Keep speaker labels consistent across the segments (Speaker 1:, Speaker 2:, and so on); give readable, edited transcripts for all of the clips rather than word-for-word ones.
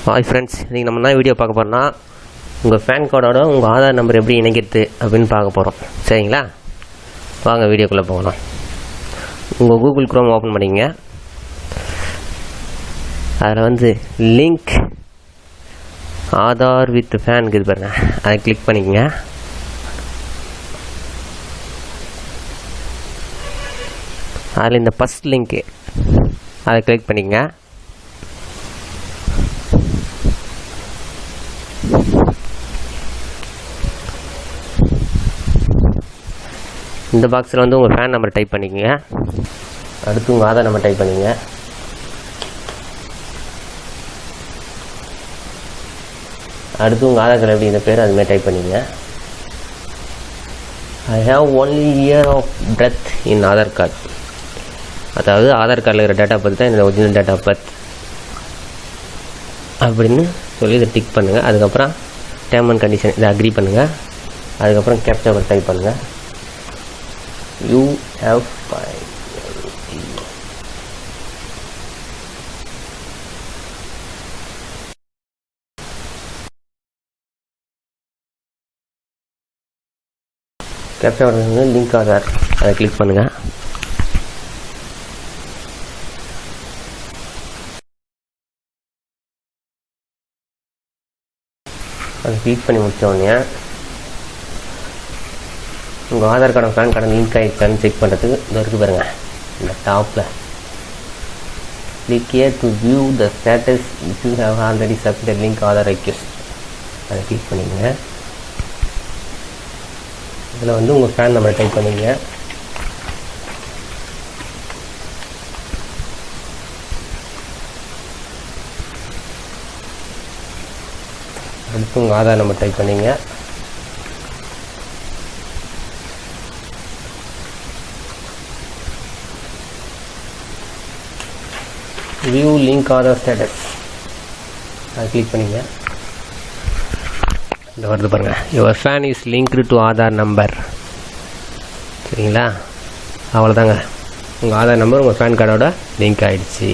Speaker 1: Hi friends, இன்றைக்கி நம்ம என்ன வீடியோ பார்க்க போகிறோம்னா உங்கள் பேன் கார்டோட உங்கள் ஆதார் நம்பர் எப்படி இணைக்கிறது அப்படின்னு பார்க்க போகிறோம். சரிங்களா, வாங்க வீடியோக்குள்ளே போகலாம். உங்கள் கூகுள் குரோம் ஓப்பன் பண்ணிங்க. அதில் வந்து லிங்க் ஆதார் வித் பேன் இருக்குது பாருங்க, அதை கிளிக் பண்ணிக்கங்க. அதில் இந்த ஃபஸ்ட் லிங்க்கு அதை கிளிக் பண்ணிக்கங்க. இந்த பாக்ஸில் வந்து உங்கள் பேன் நம்பர் டைப் பண்ணிக்கங்க. அடுத்து உங்கள் ஆதார் நம்பர் டைப் பண்ணிங்க. அடுத்து உங்கள் ஆதார் கார்டு எப்படி இந்த பேர் அதுமாதிரி டைப் பண்ணிங்க. I have only year of death in Aadhaar card. அதாவது ஆதார் கார்டில் இருக்கிற டேட் ஆஃப் பர்த் தான் என்னோடய ஒரிஜினல் டேட் ஆஃப் பர்த் அப்படின்னு சொல்லி இதை டிக் பண்ணுங்கள். அதுக்கப்புறம் டேர்ம் அண்ட் கண்டிஷன் இதை அக்ரி பண்ணுங்கள். அதுக்கப்புறம் கேப்சா கோட் டைப் பண்ணுங்கள். You have fine. கேப்சா வந்து லிங்க் ஆதார், அதை கிளிக் பண்ணுங்க. அதை கிளிக் பண்ணி முடிச்ச உடனே உங்கள் Aadhaar card pan card link ஆகிடுச்சான்னு செக் பண்ணுறதுக்கு இது இருக்குது பாருங்கள். இந்த டாப்பில் click here to view the status if you have already submitted link Aadhaar request, அதை கிளிக் பண்ணிங்க. இதில் வந்து உங்கள் பேன் நம்பரை டைப் பண்ணிங்க. அடுத்து உங்கள் ஆதார் நம்பர் டைப் பண்ணிங்க. வியூ லிங்க் ஆதார் ஸ்டேட்டஸ், அதை கிளிக் பண்ணிங்க. இந்த வருது பாருங்கள், your fan is linked to Aadhaar number. சரிங்களா, அவ்வளோதாங்க, உங்கள் ஆதார் நம்பர் உங்கள் பேன் கார்டோட லிங்க் ஆகிடுச்சு.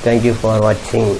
Speaker 1: தேங்க்யூ ஃபார் வாட்சிங்.